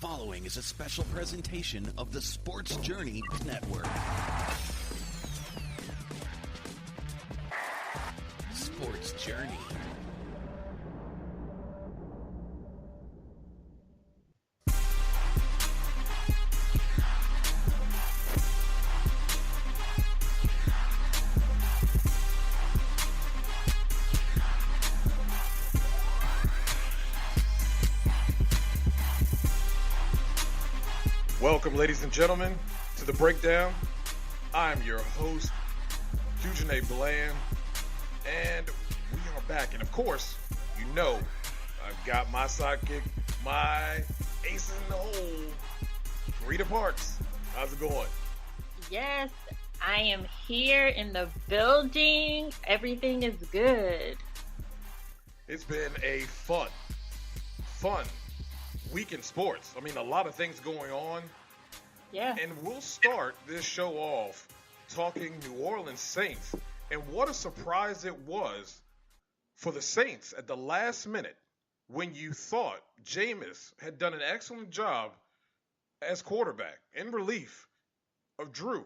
following is a special presentation of the Sports Journey Network. Sports Journey. Welcome, ladies and gentlemen, to the breakdown. I'm your host, Dujunnea Bland, and we are back. And of course, you know, I've got my sidekick, my ace in the hole, Carita Parks. How's it going? Yes, I am here in the building. Everything is good. It's been a fun week in sports. I mean, a lot of things going on. Yeah. And we'll start this show off talking New Orleans Saints. And what a surprise it was for the Saints at the last minute when you thought Jameis had done an excellent job as quarterback in relief of Drew,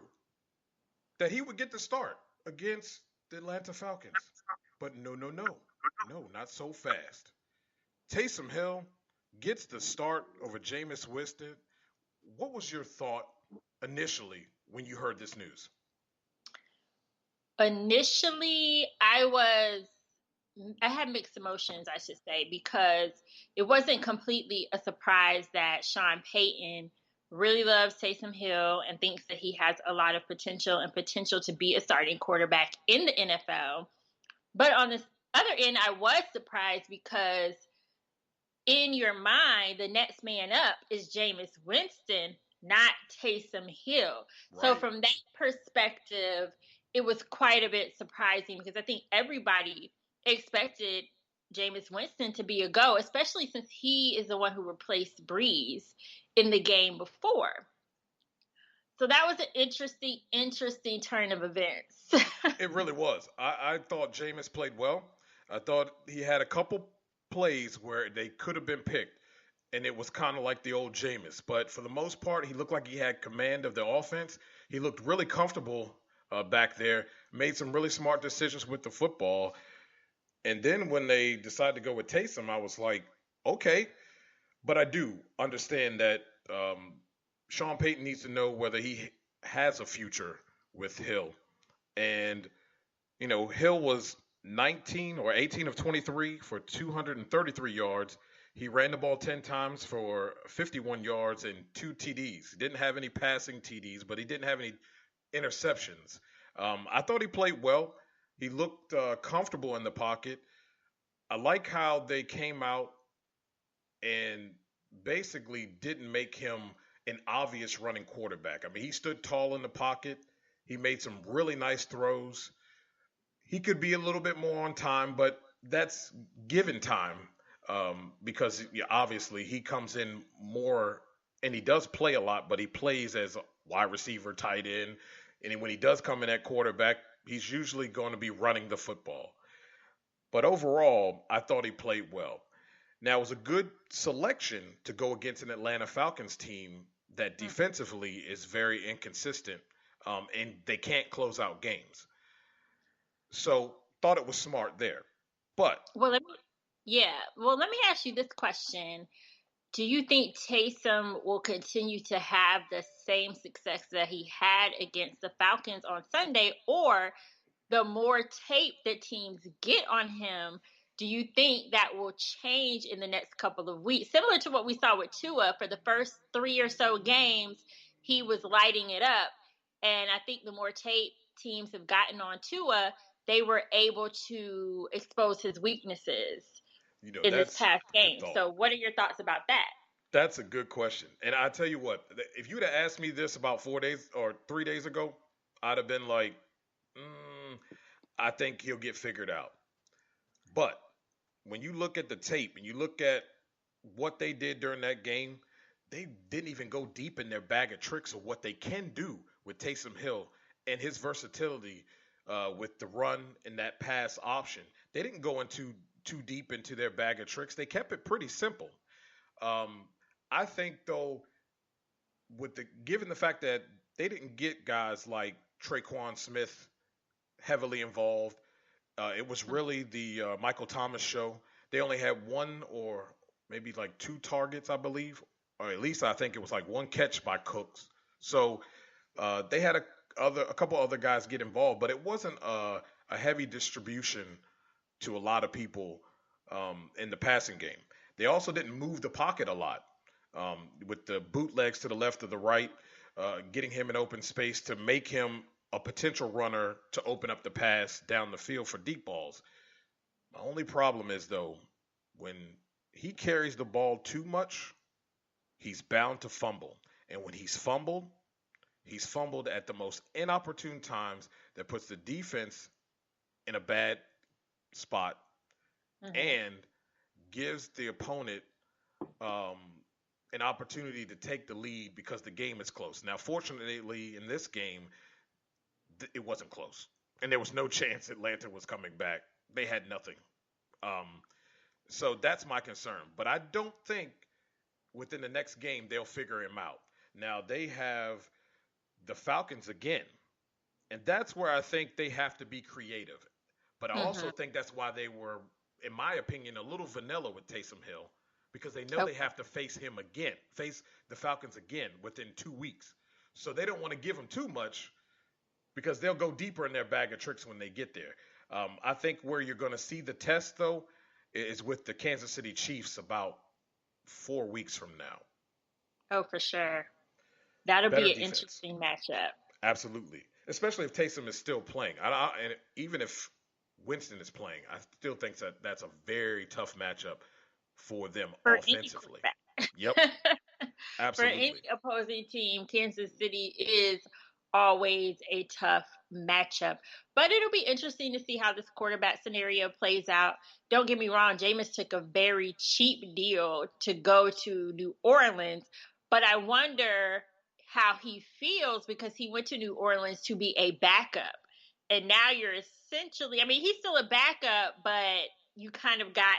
that he would get the start against the Atlanta Falcons. But no, not so fast. Taysom Hill gets the start over Jameis Winston. What was your thought initially when you heard this news? Initially, I had mixed emotions, I should say, because it wasn't completely a surprise that Sean Payton really loves Taysom Hill and thinks that he has a lot of potential to be a starting quarterback in the NFL. But on the other end, I was surprised because in your mind, the next man up is Jameis Winston, not Taysom Hill. Right. So from that perspective, it was quite a bit surprising because I think everybody expected Jameis Winston to be a go, especially since he is the one who replaced Breeze in the game before. So that was an interesting turn of events. It really was. I thought Jameis played well. I thought he had a couple plays where they could have been picked, and it was kind of like the old Jameis. But for the most part, he looked like he had command of the offense. He looked really comfortable back there, made some really smart decisions with the football. And then when they decided to go with Taysom, I was like, okay. But I do understand that Sean Payton needs to know whether he has a future with Hill. And, you know, Hill was 19 or 18 of 23 for 233 yards. He ran the ball 10 times for 51 yards and 2 TDs. He didn't have any passing TDs, but he didn't have any interceptions. I thought he played well. He looked comfortable in the pocket. I like how they came out and basically didn't make him an obvious running quarterback. I mean, he stood tall in the pocket. He made some really nice throws. He could be a little bit more on time, but that's given time because obviously he comes in more and he does play a lot, but he plays as a wide receiver, tight end. And when he does come in at quarterback, he's usually going to be running the football. But overall, I thought he played well. Now, it was a good selection to go against an Atlanta Falcons team that defensively is very inconsistent and they can't close out games. So, thought it was smart there. But let me ask you this question. Do you think Taysom will continue to have the same success that he had against the Falcons on Sunday, or the more tape that teams get on him, do you think that will change in the next couple of weeks? Similar to what we saw with Tua for the first 3 or so games, he was lighting it up. And I think the more tape teams have gotten on Tua, they were able to expose his weaknesses in this past game. So what are your thoughts about that? That's a good question. And I tell you what, if you'd have asked me this about 4 days or 3 days ago, I'd have been like, I think he'll get figured out. But when you look at the tape and you look at what they did during that game, they didn't even go deep in their bag of tricks of what they can do with Taysom Hill and his versatility with the run and that pass option. They didn't go into too deep into their bag of tricks. They kept it pretty simple. I think though, given the fact that they didn't get guys like Traquan Smith heavily involved, it was really the Michael Thomas show. They only had one or maybe like two targets, I believe, or at least I think it was like one catch by Cooks. So they had a couple other guys get involved, but it wasn't a heavy distribution to a lot of people in the passing game. They also didn't move the pocket a lot with the bootlegs to the left or the right, getting him in open space to make him a potential runner to open up the pass down the field for deep balls. My only problem is, though, when he carries the ball too much, he's bound to fumble. And when he's fumbled at the most inopportune times that puts the defense in a bad spot and gives the opponent an opportunity to take the lead because the game is close. Now, fortunately, in this game, it wasn't close. And there was no chance Atlanta was coming back. They had nothing. So that's my concern. But I don't think within the next game they'll figure him out. Now, they have the Falcons again. And that's where I think they have to be creative. But I also think that's why they were, in my opinion, a little vanilla with Taysom Hill, because they know they have to face the Falcons again within 2 weeks. So they don't want to give him too much because they'll go deeper in their bag of tricks when they get there. I think where you're going to see the test, though, is with the Kansas City Chiefs about 4 weeks from now. Oh, for sure. That'll Better be an defense. interesting matchup. Absolutely. Especially if Taysom is still playing. And even if Winston is playing, I still think that that's a very tough matchup for them offensively. Yep. Absolutely. For any opposing team, Kansas City is always a tough matchup. But it'll be interesting to see how this quarterback scenario plays out. Don't get me wrong, Jameis took a very cheap deal to go to New Orleans, but I wonder how he feels because he went to New Orleans to be a backup. And now you're essentially, he's still a backup, but you kind of got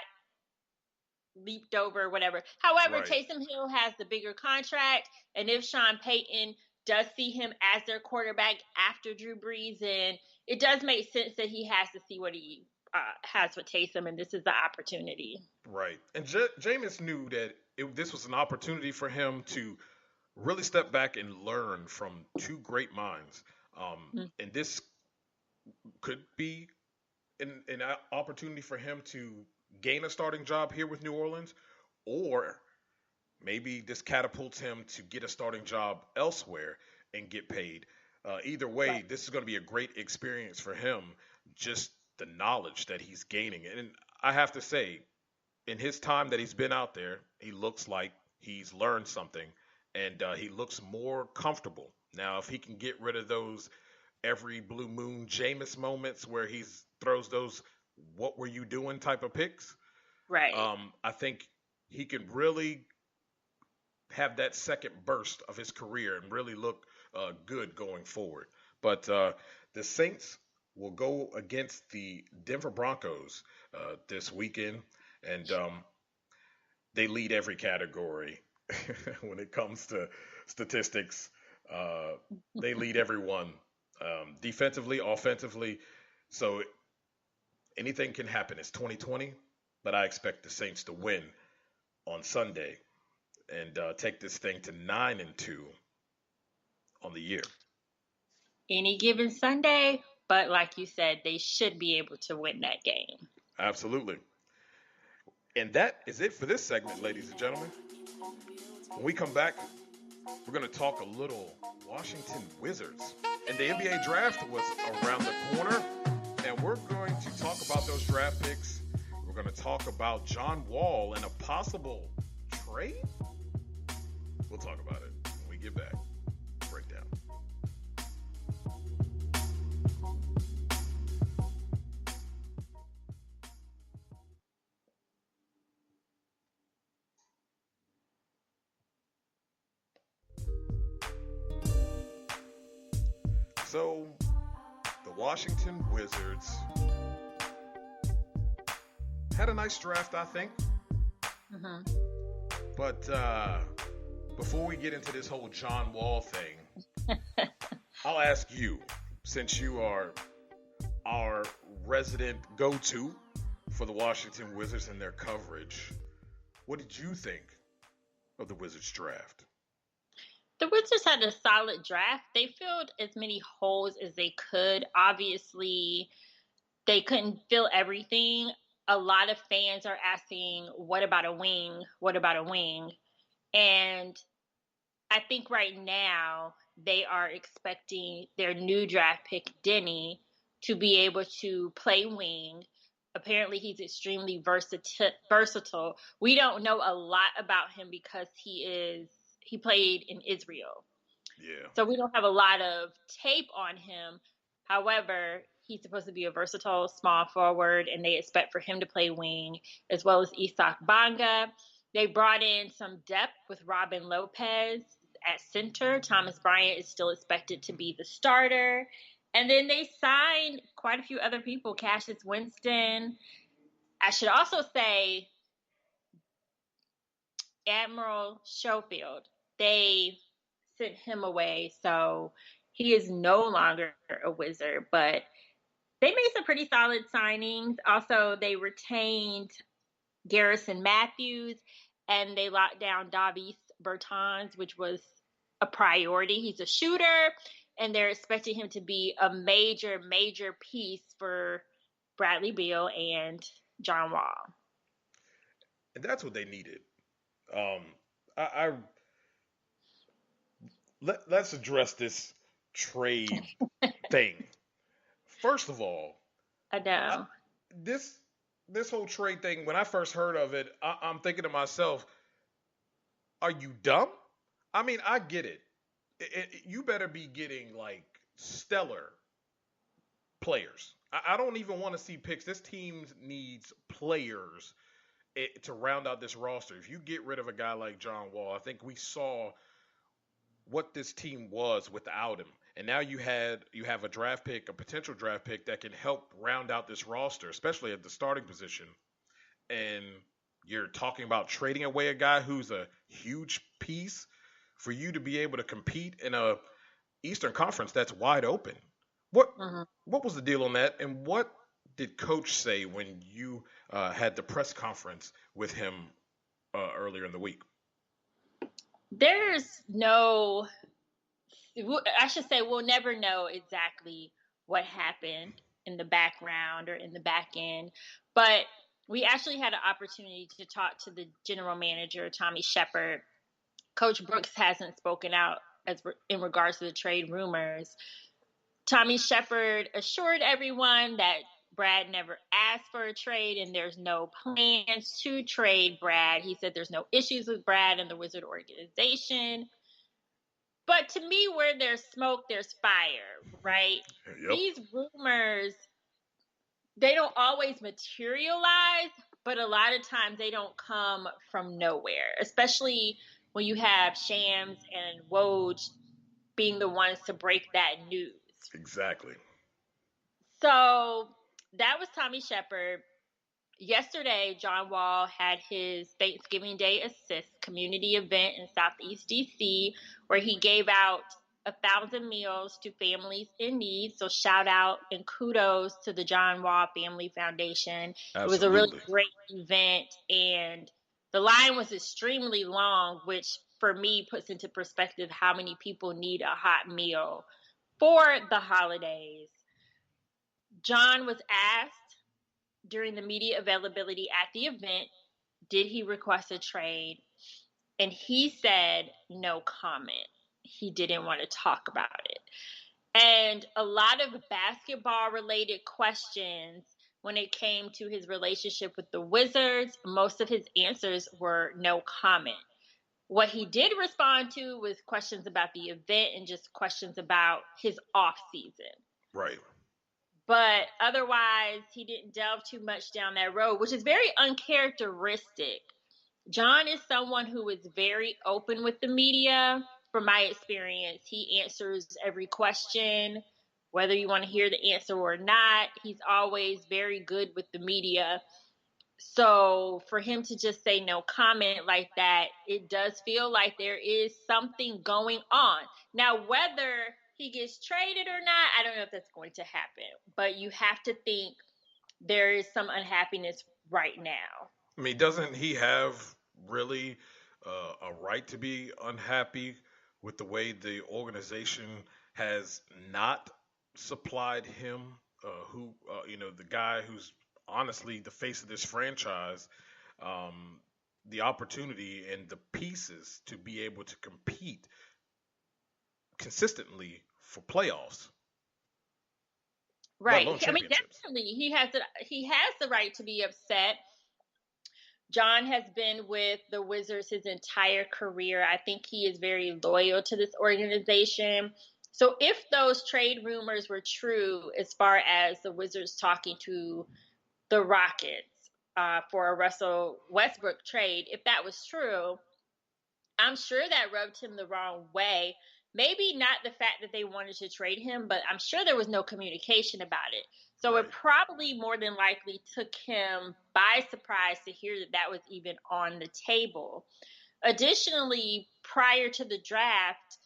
leaped over or whatever. However, Right. Taysom Hill has the bigger contract, and if Sean Payton does see him as their quarterback after Drew Brees, and it does make sense that he has to see what he has with Taysom, and this is the opportunity. Right. And Jameis knew that this was an opportunity for him to really step back and learn from two great minds. And this could be an opportunity for him to gain a starting job here with New Orleans, or maybe this catapults him to get a starting job elsewhere and get paid. Either way, Right. This is going to be a great experience for him, just the knowledge that he's gaining. And I have to say, in his time that he's been out there, he looks like he's learned something, and he looks more comfortable. Now, if he can get rid of those every blue moon Jameis moments where he throws those "what were you doing" type of picks, Right. I think he can really have that second burst of his career and really look good going forward. But the Saints will go against the Denver Broncos this weekend, and they lead every category when it comes to statistics. They lead everyone defensively, offensively. So anything can happen. It's 2020, but I expect the Saints to win on Sunday and take this thing to 9-2 on the year. Any given Sunday, but like you said, they should be able to win that game. Absolutely. And that is it for this segment, ladies and gentlemen. When we come back, we're going to talk a little Washington Wizards. And the NBA draft was around the corner, and we're going to talk about those draft picks. We're going to talk about John Wall and a possible trade. We'll talk about it when we get back. Breakdown. So, the Washington Wizards had a nice draft, I think. But before we get into this whole John Wall thing, I'll ask you, since you are our resident go-to for the Washington Wizards and their coverage, what did you think of the Wizards draft? The Wizards had a solid draft. They filled as many holes as they could. Obviously, they couldn't fill everything. A lot of fans are asking, what about a wing? What about a wing? And I think right now they are expecting their new draft pick, Denny, to be able to play wing. Apparently, he's extremely versatile. We don't know a lot about him because he played in Israel. Yeah. So we don't have a lot of tape on him. However, he's supposed to be a versatile small forward, and they expect for him to play wing, as well as Isak Bonga. They brought in some depth with Robin Lopez at center. Thomas Bryant is still expected to be the starter. And then they signed quite a few other people, Cassius Winston. I should also say Admiral Schofield. They sent him away, so he is no longer a Wizard, but they made some pretty solid signings. Also, they retained Garrison Matthews, and they locked down Davis Bertans, which was a priority. He's a shooter, and they're expecting him to be a major, major piece for Bradley Beal and John Wall. And that's what they needed. Let's address this trade thing. First of all, I know. This whole trade thing, when I first heard of it, I'm thinking to myself, are you dumb? I mean, I get it. You better be getting like stellar players. I don't even want to see picks. This team needs players to round out this roster. If you get rid of a guy like John Wall, I think we saw what this team was without him. And now you have a draft pick, a potential draft pick that can help round out this roster, especially at the starting position. And you're talking about trading away a guy who's a huge piece for you to be able to compete in a Eastern Conference that's wide open. What was the deal on that? And what did Coach say when you had the press conference with him earlier in the week? There's no, I should say, we'll never know exactly what happened in the background or in the back end. But we actually had an opportunity to talk to the general manager, Tommy Shepard. Coach Brooks hasn't spoken out in regards to the trade rumors. Tommy Shepard assured everyone that Brad never asked for a trade and there's no plans to trade Brad. He said there's no issues with Brad and the Wizard organization. But to me, where there's smoke, there's fire, right? Yep. These rumors, they don't always materialize, but a lot of times they don't come from nowhere, especially when you have Shams and Woj being the ones to break that news. Exactly. So that was Tommy Shepard. Yesterday, John Wall had his Thanksgiving Day Assist community event in Southeast DC, where he gave out 1,000 meals to families in need. So shout out and kudos to the John Wall Family Foundation. Absolutely. It was a really great event, and the line was extremely long, which for me puts into perspective how many people need a hot meal for the holidays. John was asked during the media availability at the event, did he request a trade? And he said no comment. He didn't want to talk about it. And a lot of basketball related questions when it came to his relationship with the Wizards, most of his answers were no comment. What he did respond to was questions about the event and just questions about his off season. Right. But otherwise, he didn't delve too much down that road, which is very uncharacteristic. John is someone who is very open with the media. From my experience, he answers every question, whether you want to hear the answer or not. He's always very good with the media. So for him to just say no comment like that, it does feel like there is something going on. Now, whether he gets traded or not, I don't know if that's going to happen. But you have to think there is some unhappiness right now. I mean, doesn't he have really a right to be unhappy with the way the organization has not supplied him, the guy who's honestly the face of this franchise, um, the opportunity and the pieces to be able to compete consistently for playoffs, let Right. alone I mean, championships. definitely he has the right to be upset. John has been with the Wizards his entire career. I think he is very loyal to this organization. So if those trade rumors were true, as far as the Wizards talking to the Rockets for a Russell Westbrook trade, if that was true, I'm sure that rubbed him the wrong way. Maybe not the fact that they wanted to trade him, but I'm sure there was no communication about it. So Right. it probably more than likely took him by surprise to hear that that was even on the table. Additionally, prior to the draft,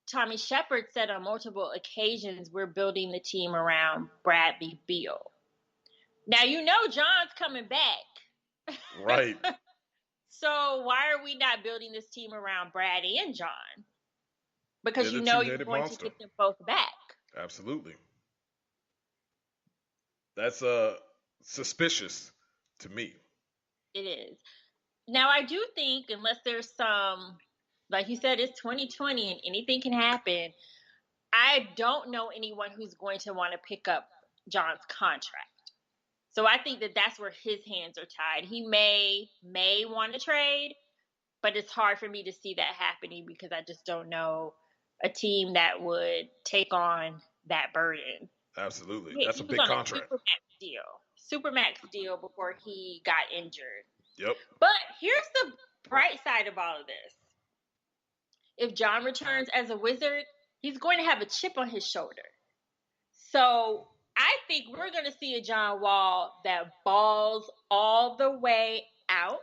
Tommy Shepard said on multiple occasions, we're building the team around Bradley Beal. Now, John's coming back. Right. So why are we not building this team around Brad and John? Because They're the you're two-headed going monster. to get them both back. Absolutely. That's suspicious to me. It is. Now, I do think, unless there's some, like you said, it's 2020 and anything can happen, I don't know anyone who's going to want to pick up John's contract. So I think that that's where his hands are tied. He may want to trade, but it's hard for me to see that happening because I just don't know a team that would take on that burden. Absolutely. He That's a was big on contract. a Supermax deal before he got injured. Yep. But here's the bright side of all of this. If John returns as a Wizard, he's going to have a chip on his shoulder. So I think we're going to see a John Wall that balls all the way out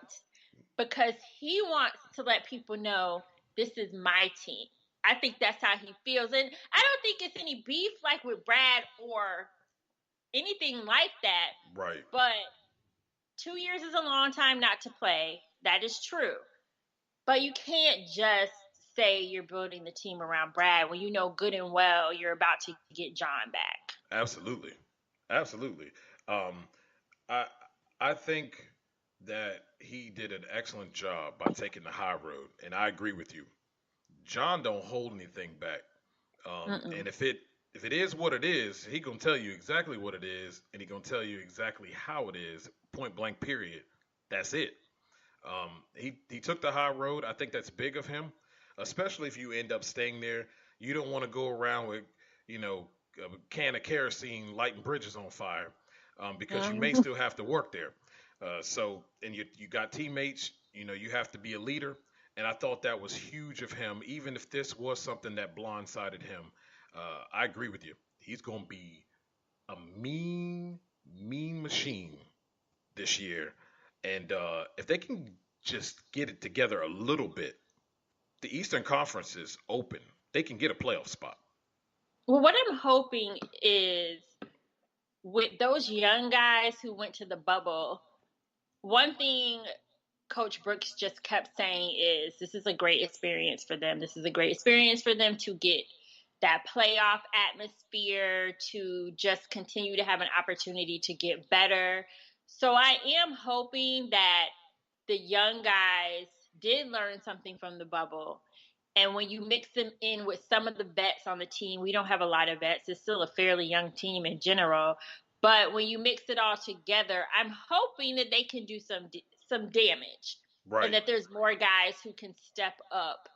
because he wants to let people know this is my team. I think that's how he feels. And I don't think it's any beef like with Brad or anything like that. Right. But 2 years is a long time not to play. That is true. But you can't just say you're building the team around Brad when you know good and well you're about to get John back. Absolutely. Absolutely. I I think that he did an excellent job by taking the high road, and I agree with you. John don't hold anything back. And if it is what it is, he gonna tell you exactly what it is, and he gonna tell you exactly how it is. Point blank. Period. That's it. He took the high road. I think that's big of him, especially if you end up staying there. You don't want to go around with you know a can of kerosene lighting bridges on fire, because you may still have to work there. And you got teammates. You have to be a leader. And I thought that was huge of him, even if this was something that blindsided him. I agree with you. He's going to be a mean, mean machine this year. And if they can just get it together a little bit, the Eastern Conference is open. They can get a playoff spot. Well, what I'm hoping is with those young guys who went to the bubble, one thing Coach Brooks just kept saying is this is a great experience for them. This is a great experience for them to get that playoff atmosphere, to just continue to have an opportunity to get better. So I am hoping that the young guys did learn something from the bubble. And when you mix them in with some of the vets on the team, we don't have a lot of vets. It's still a fairly young team in general. But when you mix it all together, I'm hoping that they can do some damage. Right. And that there's more guys who can step up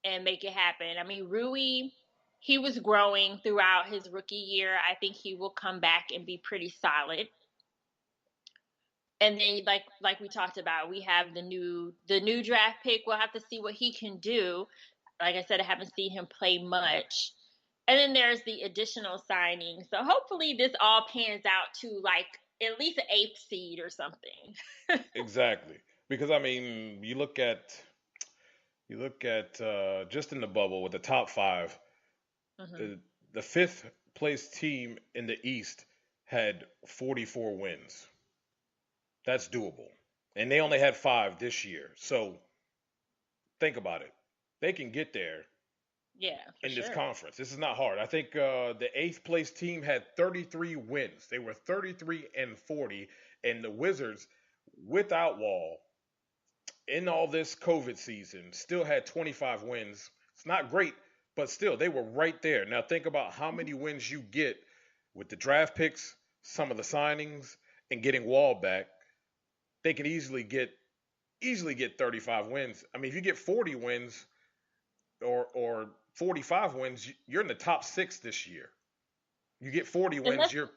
and make it happen. I mean, Rui, he was growing throughout his rookie year. I think he will come back and be pretty solid. And then, like we talked about, we have the new draft pick. We'll have to see what he can do. Like I said, I haven't seen him play much. And then there's the additional signing. So hopefully this all pans out to like at least an 8th seed or something. Exactly. Because I mean, you look at just in the bubble with the top five, Mm-hmm. the fifth place team in the East had 44 wins. That's doable. And they only had five this year. So think about it. They can get there Yeah, for in this sure. conference. This is not hard. I think the eighth place team had 33 wins. They were 33-40. And the Wizards, without Wall, in all this COVID season, still had 25 wins. It's not great, but still, they were right there. Now, think about how many wins you get with the draft picks, some of the signings, and getting Wall back. They could easily get 35 wins. I mean, if you get 40 wins or 45 wins, you're in the top six this year. You get 40 And wins, you're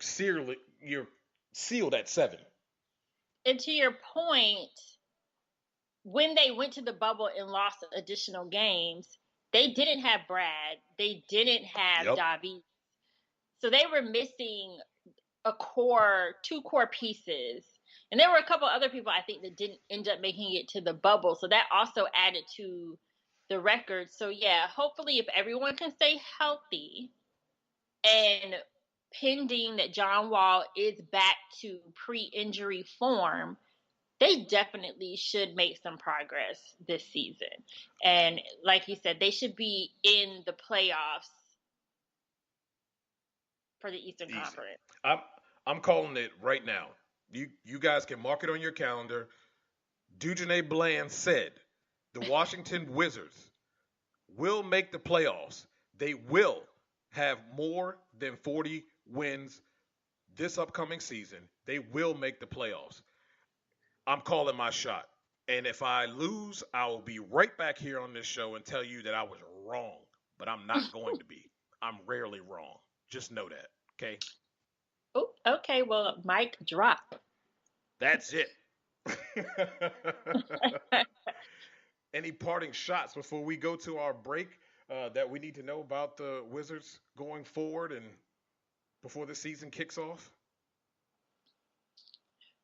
sealed at 7. and to your point, when they went to the bubble and lost additional games, they didn't have Brad. They didn't have Yep. Davi. So they were missing two core pieces. And there were a couple other people I think that didn't end up making it to the bubble. So that also added to the record. So yeah, hopefully if everyone can stay healthy and pending that John Wall is back to pre-injury form, they definitely should make some progress this season. And like you said, they should be in the playoffs for the Eastern Easy. Conference. I'm calling it right now. You guys can mark it on your calendar. Dujunnea Bland said the Washington Wizards will make the playoffs. They will have more than 40 wins this upcoming season. They will make the playoffs. I'm calling my shot. And if I lose, I will be right back here on this show and tell you that I was wrong. But I'm not going to be. I'm rarely wrong. Just know that. Okay? Oh, okay. Well, mic drop. That's it. Any parting shots before we go to our break that we need to know about the Wizards going forward and before the season kicks off?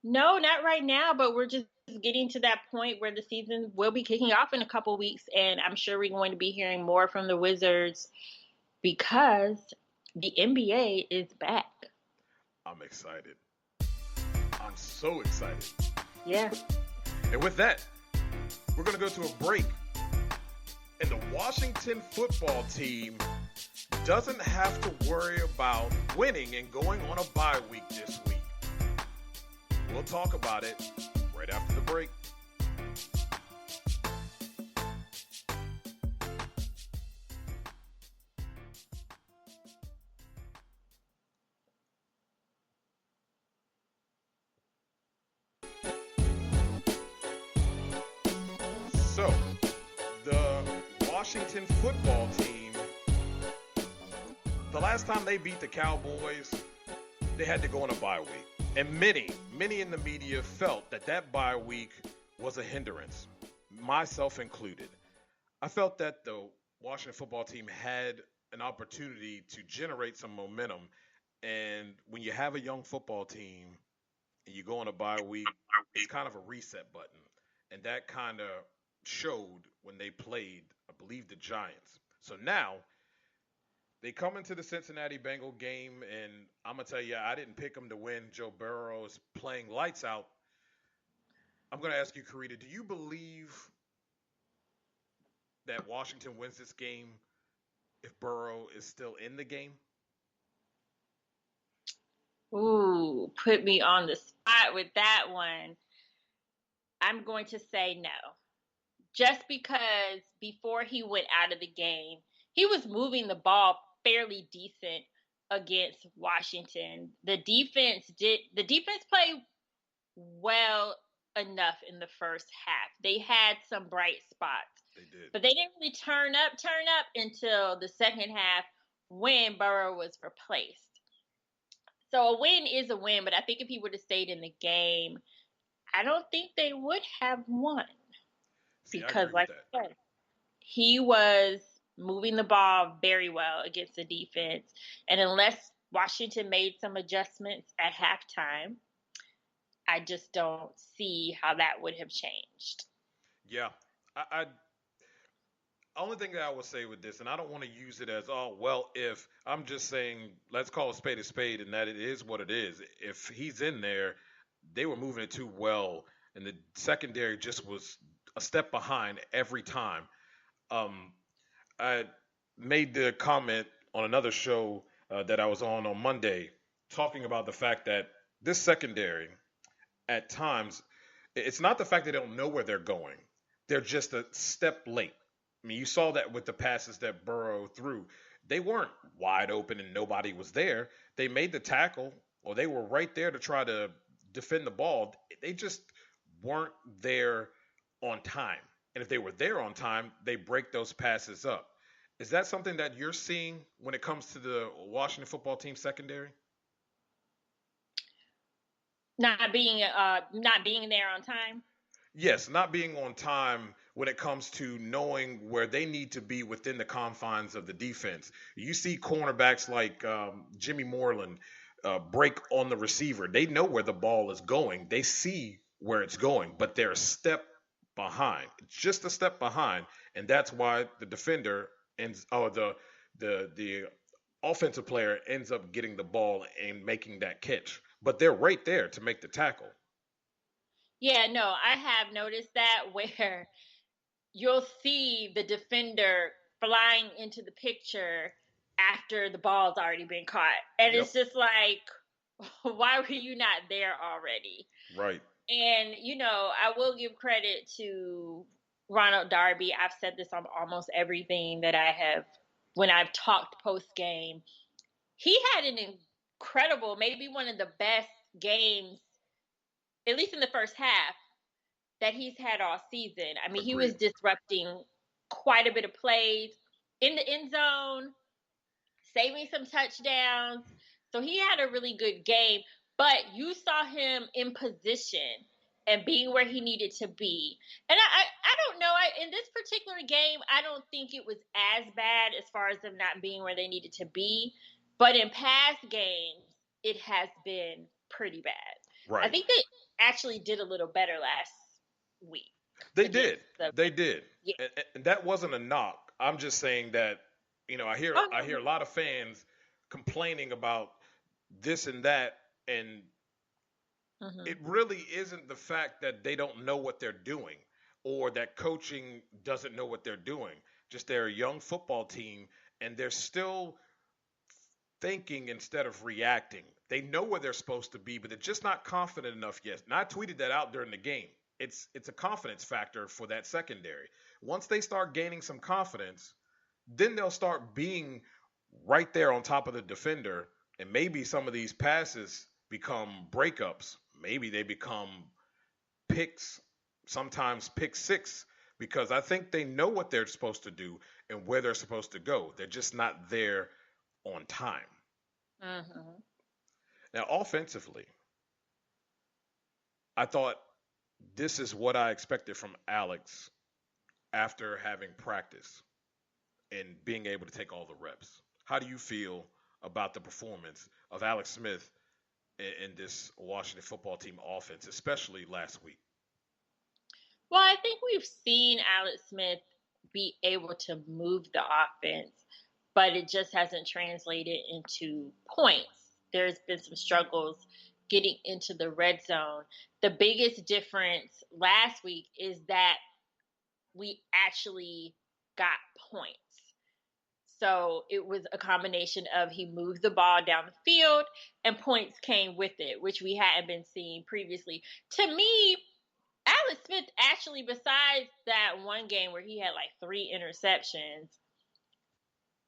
No, not right now, but we're just getting to that point where the season will be kicking off in a couple weeks, and I'm sure we're going to be hearing more from the Wizards because the NBA is back. I'm excited. I'm so excited. Yeah. And with that, we're going to go to a break. And the Washington football team doesn't have to worry about winning and going on a bye week this week. We'll talk about it right after the break. So, the Washington football team, the last time they beat the Cowboys, they had to go on a bye week. And many in the media felt that bye week was a hindrance, myself included. I felt that the Washington football team had an opportunity to generate some momentum. And when you have a young football team and you go on a bye week, it's kind of a reset button. And that kind of showed when they played, I believe, the Giants. So now they come into the Cincinnati Bengal game, and I'm going to tell you, I didn't pick them to win. Joe Burrow is playing lights out. I'm going to ask you, Carita, do you believe that Washington wins this game if Burrow is still in the game? Ooh, put me on the spot with that one. I'm going to say no. Just because before he went out of the game, he was moving the ball fairly decent against Washington. The defense played well enough in the first half. They had some bright spots. They did. But they didn't really turn up until the second half when Burrow was replaced. So a win is a win, but I think if he would have stayed in the game, I don't think they would have won. See, because, like I said, he was moving the ball very well against the defense. And unless Washington made some adjustments at halftime, I just don't see how that would have changed. Yeah. I only thing that I would say with this, and I don't want to use it as, oh, well, if I'm just saying, let's call a spade, and that it is what it is. If he's in there, they were moving it too well, and the secondary just was a step behind every time. Um, I made the comment on another show that I was on Monday, talking about the fact that this secondary, at times, it's not the fact they don't know where they're going; they're just a step late. I mean, you saw that with the passes that Burrow threw. They weren't wide open and nobody was there. They made the tackle, or they were right there to try to defend the ball. They just weren't there on time. And if they were there on time, they break those passes up. Is that something that you're seeing when it comes to the Washington football team secondary? Not being there on time. Yes, not being on time when it comes to knowing where they need to be within the confines of the defense. You see cornerbacks like Jimmy Moreland break on the receiver. They know where the ball is going. They see where it's going, but they're a step behind, just a step behind, and that's why the defender ends, or the offensive player ends up getting the ball and making that catch. But they're right there to make the tackle. Yeah, no, I have noticed that where you'll see the defender flying into the picture after the ball's already been caught. And Yep. it's just like, why were you not there already? Right. And, I will give credit to Ronald Darby. I've said this on almost everything that I have when I've talked post game. He had an incredible, maybe one of the best games, at least in the first half, that he's had all season. I mean, he was Agreed. disrupting quite a bit of plays in the end zone, saving some touchdowns. So he had a really good game, but you saw him in position and being where he needed to be. And I don't know. In this particular game, I don't think it was as bad as far as them not being where they needed to be. But in past games, it has been pretty bad. I Right. think they actually did a little better last week. They against did. the They did. Yeah. And that wasn't a knock. I'm just saying that, I hear a lot of fans complaining about this and that, and Mhm. it really isn't the fact that they don't know what they're doing, or that coaching doesn't know what they're doing. Just they're a young football team, and they're still thinking instead of reacting. They know where they're supposed to be, but they're just not confident enough yet. And I tweeted that out during the game. It's a confidence factor for that secondary. Once they start gaining some confidence, then they'll start being right there on top of the defender, and maybe some of these passes become breakups. Maybe they become picks, sometimes pick six, because I think they know what they're supposed to do and where they're supposed to go. They're just not there on time. Mhm. Now, offensively, I thought this is what I expected from Alex after having practice and being able to take all the reps. How do you feel about the performance of Alex Smith in this Washington football team offense, especially last week? Well, I think we've seen Alex Smith be able to move the offense, but it just hasn't translated into points. There's been some struggles getting into the red zone. The biggest difference last week is that we actually got points. So it was a combination of he moved the ball down the field and points came with it, which we hadn't been seeing previously. To me, Alex Smith actually, besides that one game where he had like 3 interceptions,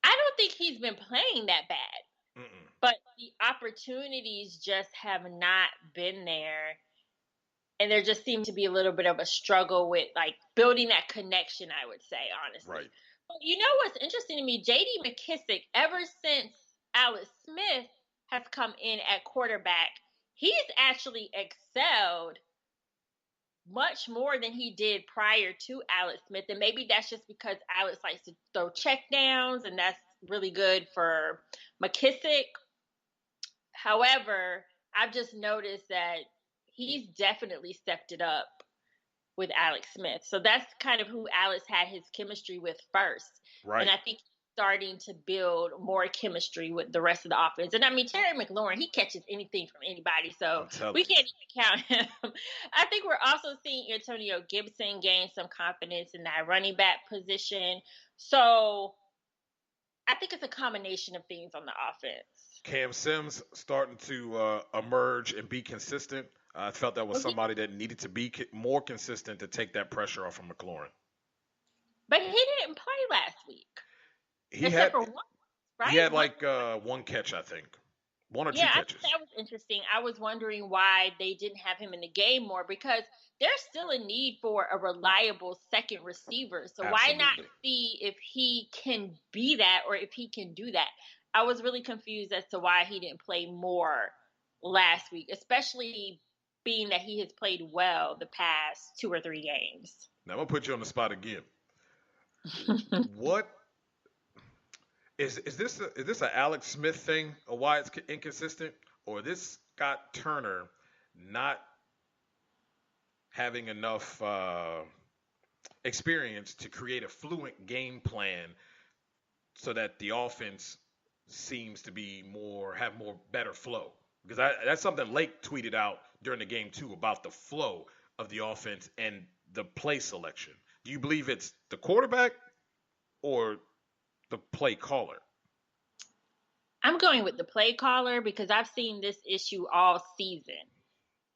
I don't think he's been playing that bad. Mm-mm. But the opportunities just have not been there. And there just seemed to be a little bit of a struggle with like building that connection, I would say, honestly. Right. But you know what's interesting to me? J.D. McKissick, ever since Alex Smith has come in at quarterback, he's actually excelled much more than he did prior to Alex Smith. And maybe that's just because Alex likes to throw checkdowns, and that's really good for McKissick. However, I've just noticed that he's definitely stepped it up with Alex Smith. So that's kind of who Alex had his chemistry with first. Right. And I think he's starting to build more chemistry with the rest of the offense. And I mean, Terry McLaurin, he catches anything from anybody. So we can't even count him. I think we're also seeing Antonio Gibson gain some confidence in that running back position. So I think it's a combination of things on the offense. Cam Sims starting to emerge and be consistent. I felt that was somebody that needed to be more consistent to take that pressure off of McLaurin. But he didn't play last week. He had one, right? He had like one catch, I think. One or two catches. Yeah, that was interesting. I was wondering why they didn't have him in the game more, because there's still a need for a reliable second receiver. So why not see if he can be that or if he can do that? I was really confused as to why he didn't play more last week, especially being that he has played well the past 2 or 3 games. Now I'm going to put you on the spot again. What is this an Alex Smith thing, or why it's inconsistent, or this Scott Turner not having enough experience to create a fluent game plan so that the offense seems to be have better flow? Because that's something Lake tweeted out during the game too, about the flow of the offense and the play selection. Do you believe it's the quarterback or the play caller? I'm going with the play caller because I've seen this issue all season,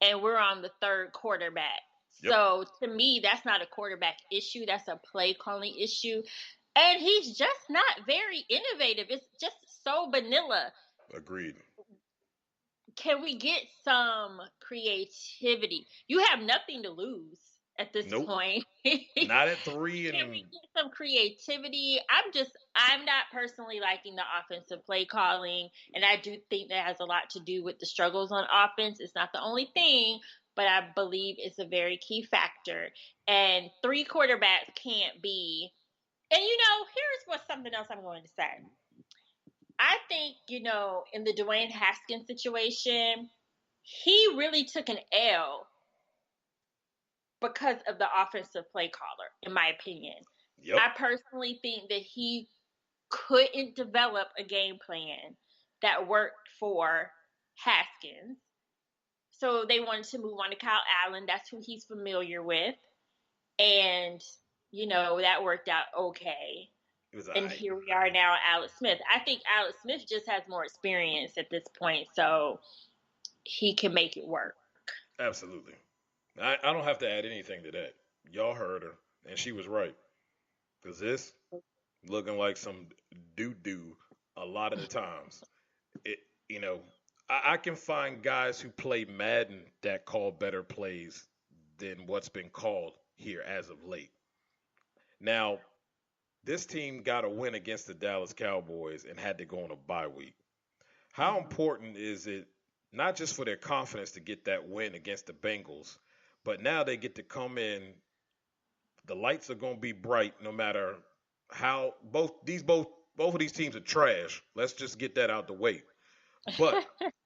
and we're on the 3rd quarterback. Yep. So to me, that's not a quarterback issue. That's a play calling issue. And he's just not very innovative. It's just so vanilla. Agreed. Can we get some creativity? You have nothing to lose at this point. Not at 3. Can we get some creativity? I'm not personally liking the offensive play calling, and I do think that has a lot to do with the struggles on offense. It's not the only thing, but I believe it's a very key factor. And 3 quarterbacks can't be. And, here's something else I'm going to say. I think, in the Dwayne Haskins situation, he really took an L because of the offensive play caller, in my opinion. Yep. I personally think that he couldn't develop a game plan that worked for Haskins. So they wanted to move on to Kyle Allen. That's who he's familiar with. And, that worked out okay. And here we are now, Alex Smith. I think Alex Smith just has more experience at this point, so he can make it work. Absolutely. I don't have to add anything to that. Y'all heard her, and she was right. Because this looking like some doo-doo a lot of the times. I can find guys who play Madden that call better plays than what's been called here as of late. Now, this team got a win against the Dallas Cowboys and had to go on a bye week. How important is it, not just for their confidence to get that win against the Bengals, but now they get to come in, the lights are going to be bright no matter how both of these teams are trash. Let's just get that out the way. But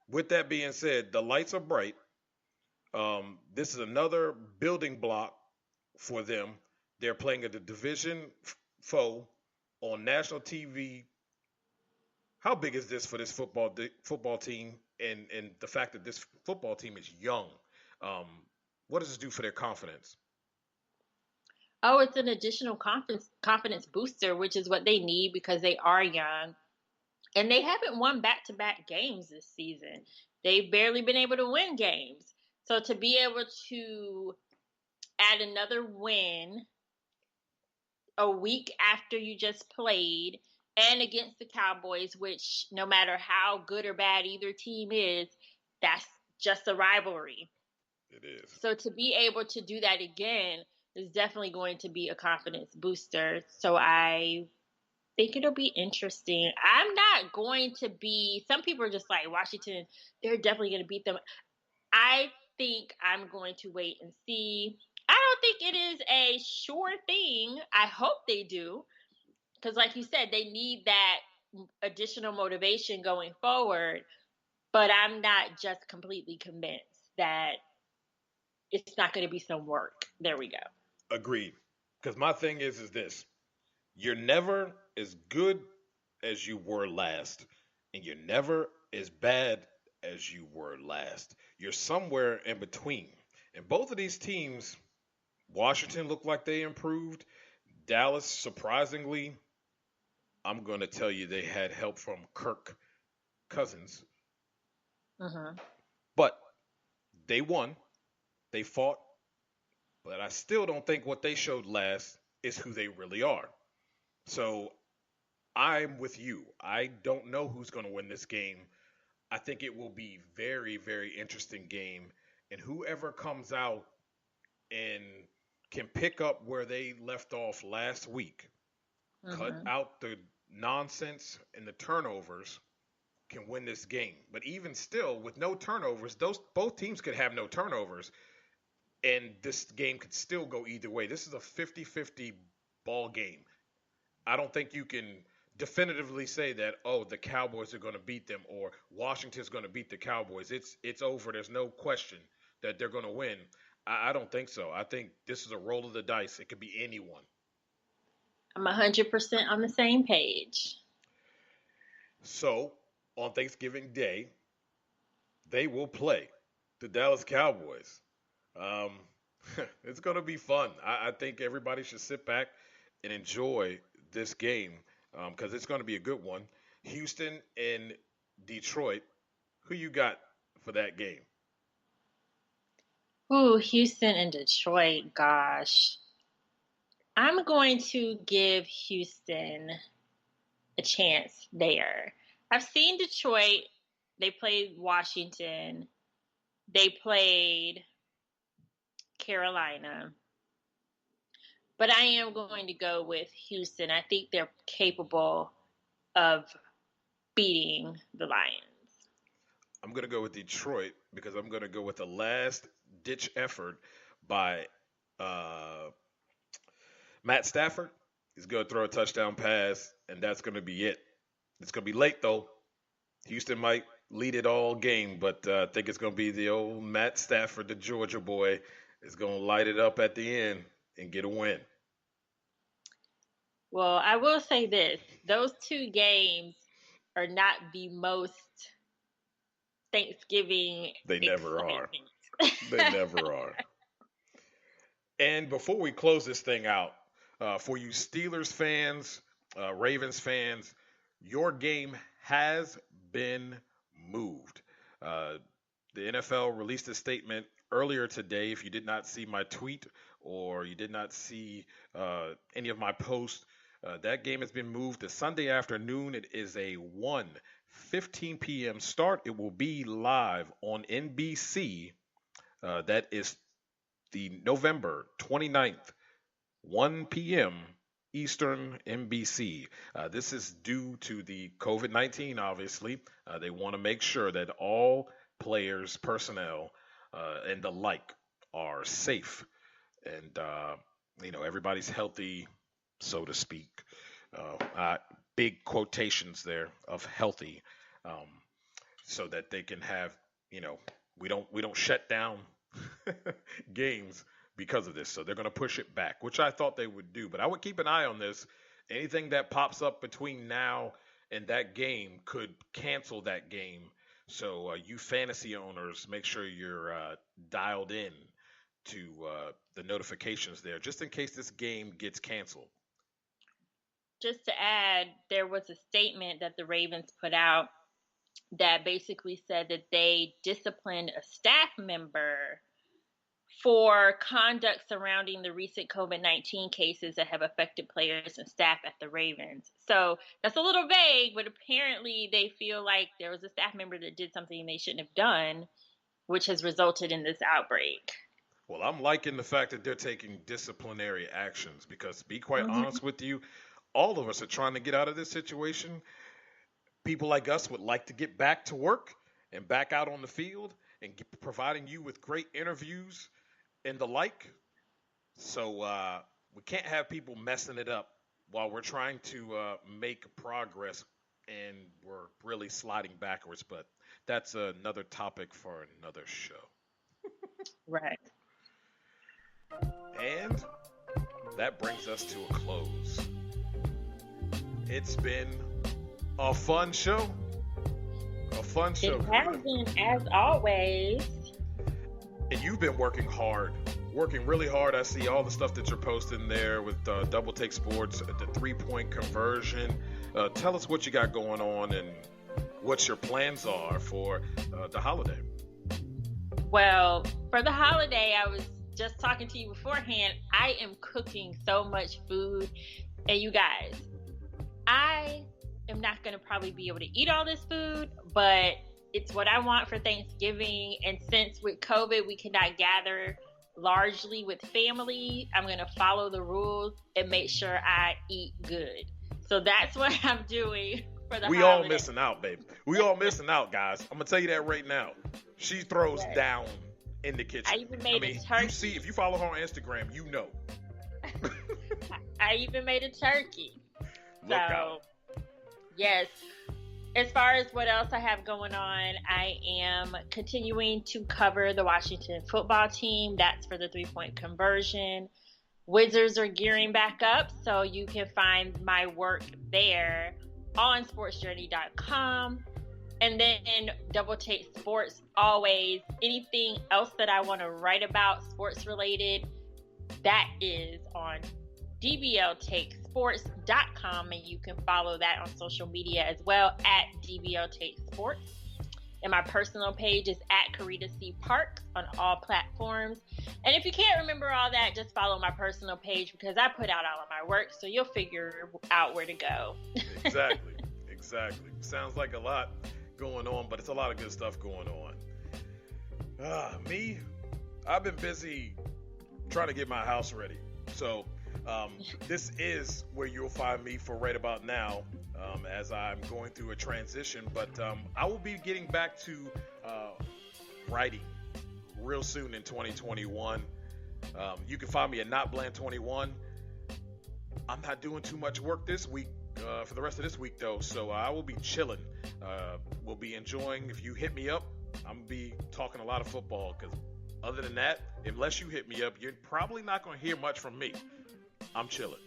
with that being said, the lights are bright. This is another building block for them. They're playing a division foe on national TV. How big is this for this football team, and the fact that this football team is young? What does this do for their confidence? Oh, it's an additional confidence booster, which is what they need because they are young. And they haven't won back-to-back games this season. They've barely been able to win games. So to be able to add another win a week after you just played and against the Cowboys, which no matter how good or bad either team is, that's just a rivalry. It is. So to be able to do that again is definitely going to be a confidence booster. So I think it'll be interesting. I'm not going to be, some people are just like, Washington, they're definitely going to beat them. I think I'm going to wait and see. I don't think it is a sure thing. I hope they do. Because like you said, they need that additional motivation going forward. But I'm not just completely convinced that it's not going to be some work. There we go. Agreed. Because my thing is this: you're never as good as you were last, and you're never as bad as you were last. You're somewhere in between. And both of these teams, Washington looked like they improved. Dallas, surprisingly, I'm going to tell you they had help from Kirk Cousins, Mm-hmm. but they won. They fought, but I still don't think what they showed last is who they really are. So I'm with you. I don't know who's going to win this game. I think it will be very, very interesting game, and whoever comes out and can pick up where they left off last week, cut Mm-hmm. out the nonsense and the turnovers, can win this game. But even still, with no turnovers, those both teams could have no turnovers, and this game could still go either way. This is a 50-50 ball game. I don't think you can definitively say that, oh, the Cowboys are going to beat them or Washington's going to beat the Cowboys. It's over. There's no question that they're going to win. I don't think so. I think this is a roll of the dice. It could be anyone. I'm 100% on the same page. So on Thanksgiving Day, they will play the Dallas Cowboys. Um, it's going to be fun. I think everybody should sit back and enjoy this game because it's going to be a good one. Houston and Detroit. Who you got for that game? Ooh, Houston and Detroit. Gosh. I'm going to give Houston a chance there. I've seen Detroit. They played Washington. They played Carolina. But I am going to go with Houston. I think they're capable of beating the Lions. I'm going to go with Detroit because I'm going to go with the last ditch effort by Matt Stafford. He's going to throw a touchdown pass, and that's going to be it. It's going to be late, though. Houston might lead it all game, but I think it's going to be the old Matt Stafford, the Georgia boy, is going to light it up at the end and get a win. Well, I will say this. Those two games are not the most Thanksgiving They never are. excitement. They never are. And before we close this thing out, for you Steelers fans, Ravens fans, your game has been moved. The NFL released a statement earlier today. If you did not see my tweet or you did not see any of my posts, that game has been moved to Sunday afternoon. It is a 1:15 p.m. start. It will be live on NBC. That is the November 29th, 1 p.m. Eastern NBC. This is due to the COVID-19, obviously. They want to make sure that all players, personnel, and the like are safe and, everybody's healthy, so to speak. Big quotations there of healthy, um, so that they can have, we don't shut down games because of this. So they're going to push it back, which I thought they would do. But I would keep an eye on this. Anything that pops up between now and that game could cancel that game. So you fantasy owners, make sure you're dialed in to the notifications there, just in case this game gets canceled. Just to add, there was a statement that the Ravens put out that basically said that they disciplined a staff member for conduct surrounding the recent COVID-19 cases that have affected players and staff at the Ravens. So that's a little vague, but apparently they feel like there was a staff member that did something they shouldn't have done, which has resulted in this outbreak. Well, I'm liking the fact that they're taking disciplinary actions because, to be quite honest with you, all of us are trying to get out of this situation. People like us would like to get back to work and back out on the field and providing you with great interviews and the like. So we can't have people messing it up while we're trying to make progress and we're really sliding backwards. But that's another topic for another show. Right. And that brings us to a close. It's been a fun show. A fun show. It has been, as always. And you've been working really hard. I see all the stuff that you're posting there with Double Take Sports, the 3-point conversion. Tell us what you got going on and what your plans are for the holiday. Well, for the holiday, I was just talking to you beforehand. I am cooking so much food. And you guys, I am not going to probably be able to eat all this food, but it's what I want for Thanksgiving. And since with COVID, we cannot gather largely with family, I'm going to follow the rules and make sure I eat good. So that's what I'm doing for the holiday. We all missing out, baby. We all missing out, guys. I'm going to tell you that right now. She throws down in the kitchen. I even made a turkey. You see, if you follow her on Instagram, you know. I even made a turkey. Look out. Yes. As far as what else I have going on, I am continuing to cover the Washington football team. That's for the 3-point conversion. Wizards are gearing back up, so you can find my work there on sportsjourney.com. And then Double Take Sports, always. Anything else that I want to write about sports related, that is on dbltakesports.com, and you can follow that on social media as well at dbltakesports. And my personal page is at Carita C. Parks on all platforms. And if you can't remember all that, just follow my personal page because I put out all of my work, so you'll figure out where to go. Exactly. Sounds like a lot going on, but it's a lot of good stuff going on. Me, I've been busy trying to get my house ready. So this is where you'll find me for right about now as I'm going through a transition. But I will be getting back to writing real soon in 2021. You can find me at NotBland21. I'm not doing too much work this week. For the rest of this week, though, so I will be chilling. We'll be enjoying. If you hit me up, I'm going to be talking a lot of football because other than that, unless you hit me up, you're probably not going to hear much from me. I'm chilling.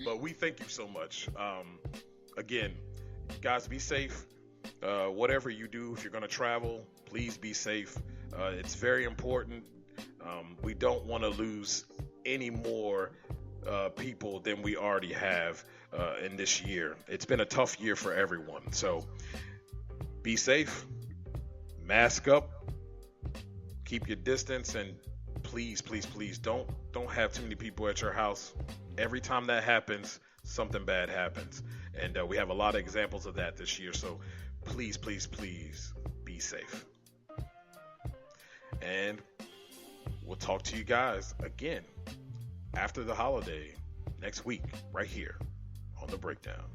But we thank you so much. Again, guys, be safe. Whatever you do, if you're going to travel, please be safe. It's very important. We don't want to lose any more people than we already have in this year. It's been a tough year for everyone. So be safe, mask up, keep your distance, and please don't have too many people at your house. Every time that happens, something bad happens. And we have a lot of examples of that this year. So please be safe. And we'll talk to you guys again after the holiday next week, right here on The Breakdown.